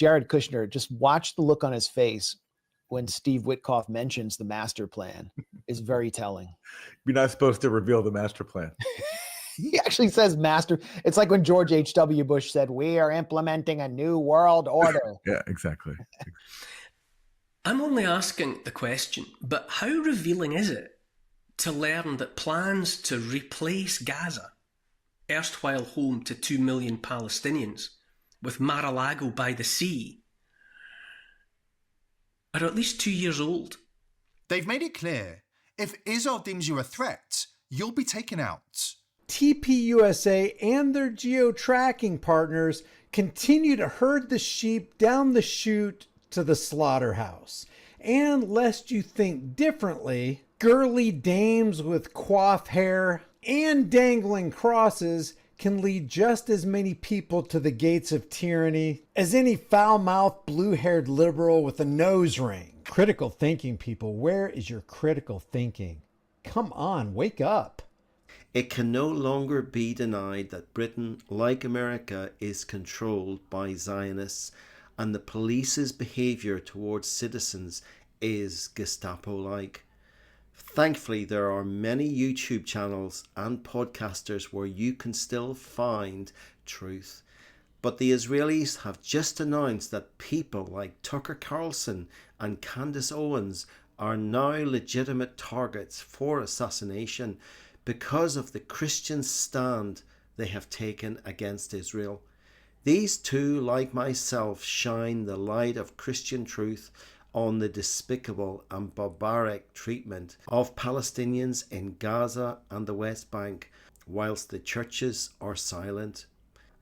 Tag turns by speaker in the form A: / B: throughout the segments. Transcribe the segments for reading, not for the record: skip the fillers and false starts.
A: Jared Kushner, just watch the look on his face when Steve Witkoff mentions the master plan is very telling.
B: You're not supposed to reveal the master plan.
A: He actually says master. It's like when George H.W. Bush said, "We are implementing a new world order."
B: Yeah, exactly.
C: I'm only asking the question, but how revealing is it to learn that plans to replace Gaza, erstwhile home to 2 million Palestinians, with Mar-a-Lago by the sea, are at least 2 years old?
D: They've made it clear, if Israel deems you a threat, you'll be taken out.
E: TPUSA and their geo-tracking partners continue to herd the sheep down the chute to the slaughterhouse. And lest you think differently, girly dames with coiffed hair and dangling crosses can lead just as many people to the gates of tyranny as any foul-mouthed, blue-haired liberal with a nose ring. Critical thinking, people, where is your critical thinking? Come on, wake up.
F: It can no longer be denied that Britain, like America, is controlled by Zionists, and the police's behaviour towards citizens is Gestapo-like. Thankfully, there are many YouTube channels and podcasters where you can still find truth. But the Israelis have just announced that people like Tucker Carlson and Candace Owens are now legitimate targets for assassination because of the Christian stand they have taken against Israel. These two, like myself, shine the light of Christian truth on the despicable and barbaric treatment of Palestinians in Gaza and the West Bank, whilst the churches are silent.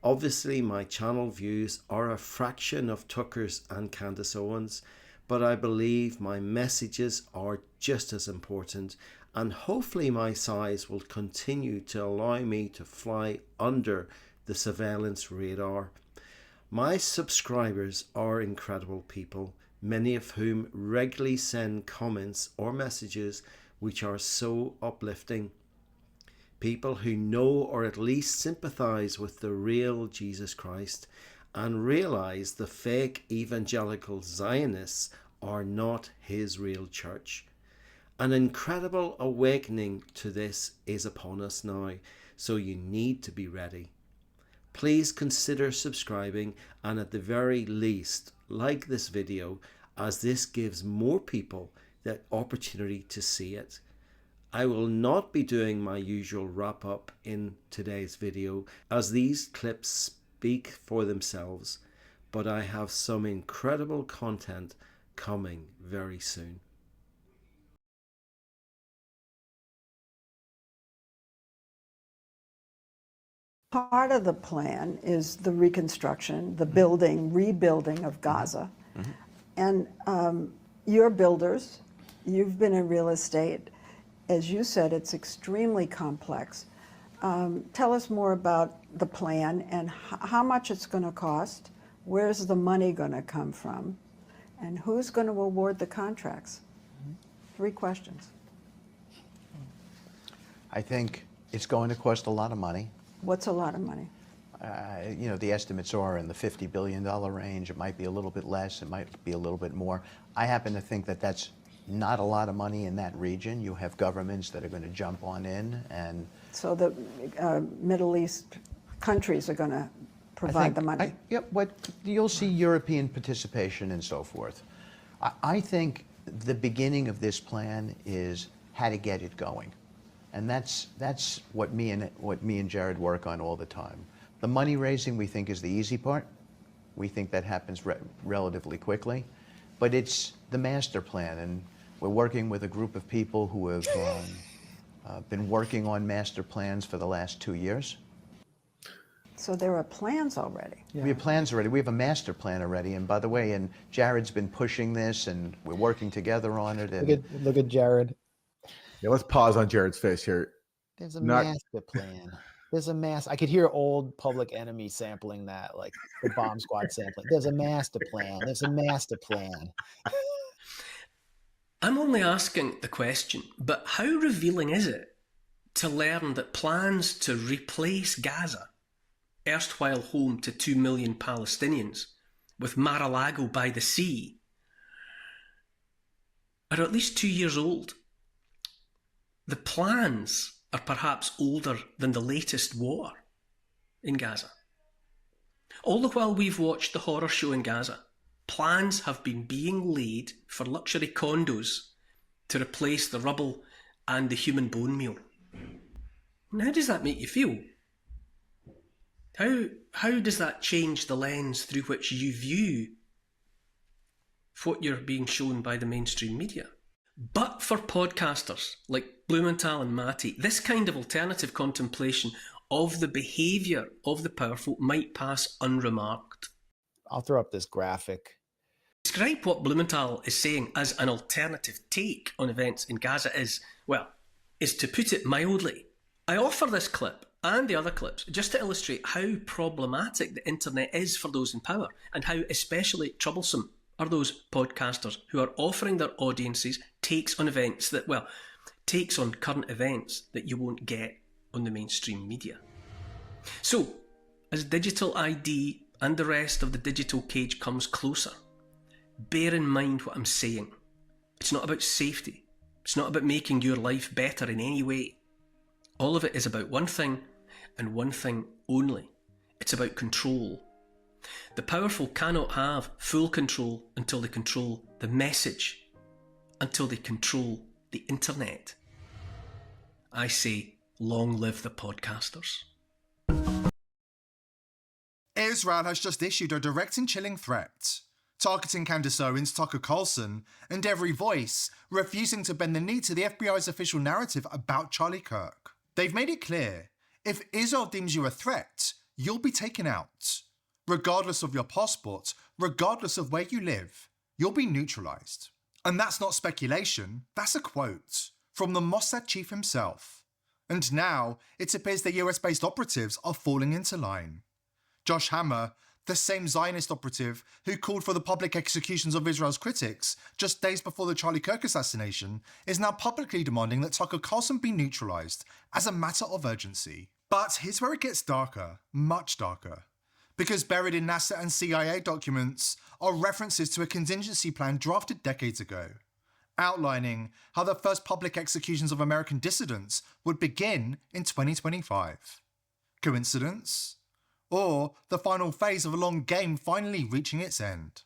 F: Obviously, my channel views are a fraction of Tucker's and Candace Owens, but I believe my messages are just as important, and hopefully my size will continue to allow me to fly under the surveillance radar. My subscribers are incredible people, many of whom regularly send comments or messages which are so uplifting. People who know or at least sympathize with the real Jesus Christ and realize the fake evangelical Zionists are not his real church. An incredible awakening to this is upon us now, so you need to be ready. Please consider subscribing and at the very least like this video, as this gives more people the opportunity to see it. I will not be doing my usual wrap up in today's video, as these clips speak for themselves, but I have some incredible content coming very soon.
G: Part of the plan is the reconstruction, the building, rebuilding of Gaza. Mm-hmm. And you're builders, you've been in real estate. As you said, it's extremely complex. Tell us more about the plan and how much it's going to cost, where's the money going to come from, and who's going to award the contracts? Mm-hmm. 3 questions.
H: I think it's going to cost a lot of money.
G: What's a lot of money?
H: You know, the estimates are in the $50 billion range. It might be a little bit less, it might be a little bit more. I happen to think that that's not a lot of money in that region. You have governments that are going to jump on in, and
G: so the Middle East countries are going to provide the money.
H: You'll see European participation and so forth. I think the beginning of this plan is how to get it going. And that's what me and Jared work on all the time. The money raising, we think, is the easy part. We think that happens relatively quickly. But it's the master plan, and we're working with a group of people who have been working on master plans for the last 2 years.
G: So there are plans already.
H: Yeah. We have plans already. We have a master plan already. And by the way, and Jared's been pushing this, and we're working together on it. And
A: look at Jared.
B: Yeah, let's pause on Jared's face here.
A: There's a master plan. There's a I could hear old Public Enemy sampling that, like the Bomb Squad sampling. There's a master plan. There's a master plan.
C: I'm only asking the question, but how revealing is it to learn that plans to replace Gaza, erstwhile home to 2 million Palestinians, with Mar-a-Lago by the sea are at least 2 years old. The plans are perhaps older than the latest war in Gaza. All the while we've watched the horror show in Gaza, plans have been being laid for luxury condos to replace the rubble and the human bone meal. And how does that make you feel? How does that change the lens through which you view what you're being shown by the mainstream media? But for podcasters like Blumenthal and Matty, this kind of alternative contemplation of the behaviour of the powerful might pass unremarked.
A: I'll throw up this graphic.
C: Describe what Blumenthal is saying as an alternative take on events in Gaza is to put it mildly. I offer this clip and the other clips just to illustrate how problematic the internet is for those in power, and how especially troublesome are those podcasters who are offering their audiences takes on events that, takes on current events that you won't get on the mainstream media. So, as digital ID and the rest of the digital cage comes closer, bear in mind what I'm saying. It's not about safety. It's not about making your life better in any way. All of it is about one thing, and one thing only. It's about control. The powerful cannot have full control until they control the message, until they control the internet. I say, long live the podcasters.
D: Israel has just issued a direct and chilling threat, targeting Candace Owens, Tucker Carlson, and Every Voice, refusing to bend the knee to the FBI's official narrative about Charlie Kirk. They've made it clear, if Israel deems you a threat, you'll be taken out. Regardless of your passport, regardless of where you live, you'll be neutralized. And that's not speculation, that's a quote from the Mossad chief himself. And now, it appears the US-based operatives are falling into line. Josh Hammer, the same Zionist operative who called for the public executions of Israel's critics just days before the Charlie Kirk assassination, is now publicly demanding that Tucker Carlson be neutralized as a matter of urgency. But here's where it gets darker, much darker. Because buried in NASA and CIA documents are references to a contingency plan drafted decades ago, outlining how the first public executions of American dissidents would begin in 2025. Coincidence? Or the final phase of a long game finally reaching its end?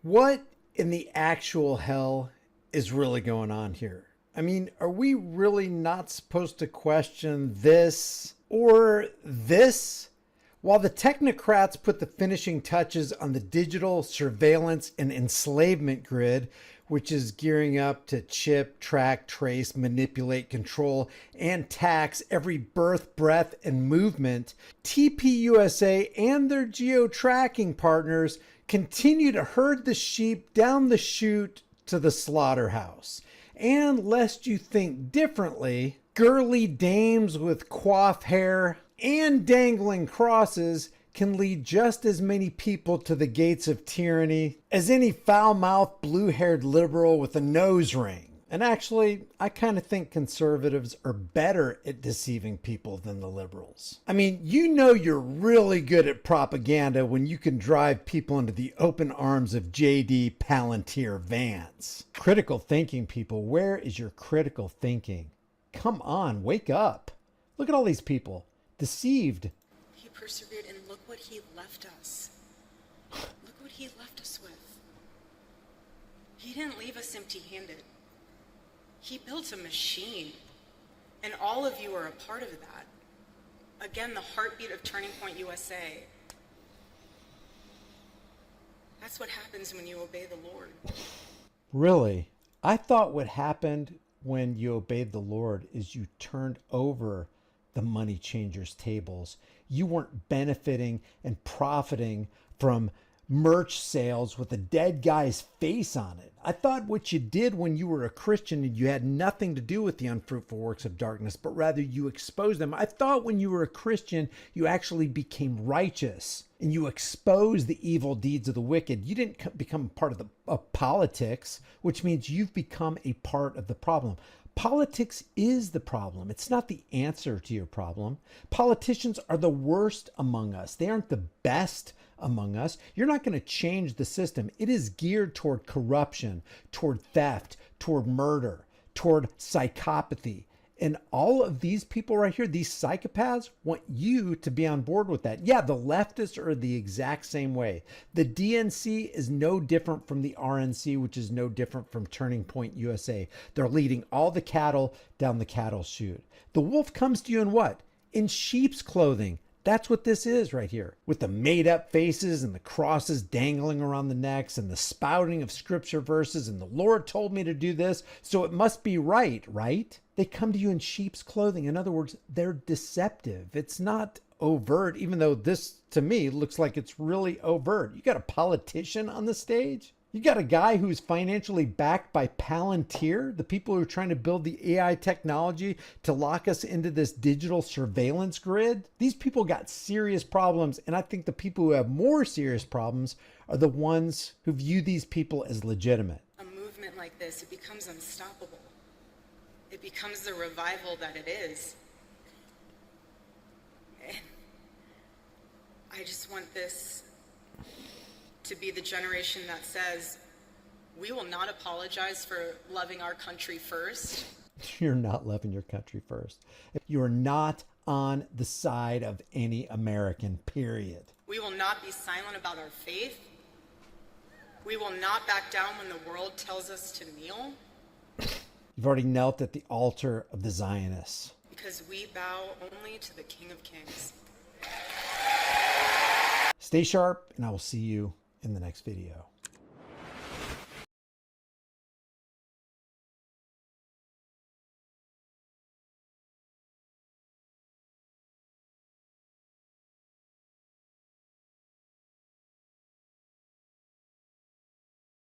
E: What in the actual hell is really going on here? I mean, are we really not supposed to question this or this? While the technocrats put the finishing touches on the digital surveillance and enslavement grid, which is gearing up to chip, track, trace, manipulate, control, and tax every birth, breath, and movement, TPUSA and their geo-tracking partners continue to herd the sheep down the chute to the slaughterhouse. And lest you think differently, girly dames with coif hair and dangling crosses can lead just as many people to the gates of tyranny as any foul-mouthed, blue-haired liberal with a nose ring. And actually, I kind of think conservatives are better at deceiving people than the liberals. I mean, you know you're really good at propaganda when you can drive people into the open arms of J.D. Palantir Vance. Critical thinking, people, where is your critical thinking? Come on, wake up. Look at all these people. Deceived.
I: He persevered, and look what he left us. Look what he left us with. He didn't leave us empty-handed. He built a machine, and all of you are a part of that. Again, the heartbeat of Turning Point USA. That's what happens when you obey the Lord.
E: Really? I thought what happened when you obeyed the Lord is you turned over the money changers' tables. You weren't benefiting and profiting from merch sales with a dead guy's face on it. I thought what you did when you were a Christian and you had nothing to do with the unfruitful works of darkness, but rather you exposed them. I thought when you were a Christian, you actually became righteous and you exposed the evil deeds of the wicked. You didn't become part of politics, which means you've become a part of the problem. Politics is the problem. It's not the answer to your problem. Politicians are the worst among us. They aren't the best among us. You're not going to change the system. It is geared toward corruption, toward theft, toward murder, toward psychopathy. And all of these people right here, these psychopaths, want you to be on board with that. Yeah, the leftists are the exact same way. The DNC is no different from the RNC, which is no different from Turning Point USA. They're leading all the cattle down the cattle chute. The wolf comes to you in what? In sheep's clothing. That's what this is right here, with the made up faces and the crosses dangling around the necks and the spouting of scripture verses and the Lord told me to do this, so it must be right, right? They come to you in sheep's clothing. In other words, they're deceptive. It's not overt, even though this to me looks like it's really overt. You got a politician on the stage. You got a guy who's financially backed by Palantir, the people who are trying to build the AI technology to lock us into this digital surveillance grid. These people got serious problems, and I think the people who have more serious problems are the ones who view these people as legitimate.
I: A movement like this, it becomes unstoppable. It becomes the revival that it is. And I just want this to be the generation that says, we will not apologize for loving our country first.
E: You're not loving your country first. You're not on the side of any American, period.
I: We will not be silent about our faith. We will not back down when the world tells us to kneel.
E: You've already knelt at the altar of the Zionists.
I: Because we bow only to the King of Kings.
E: Stay sharp, and I will see you in the next video.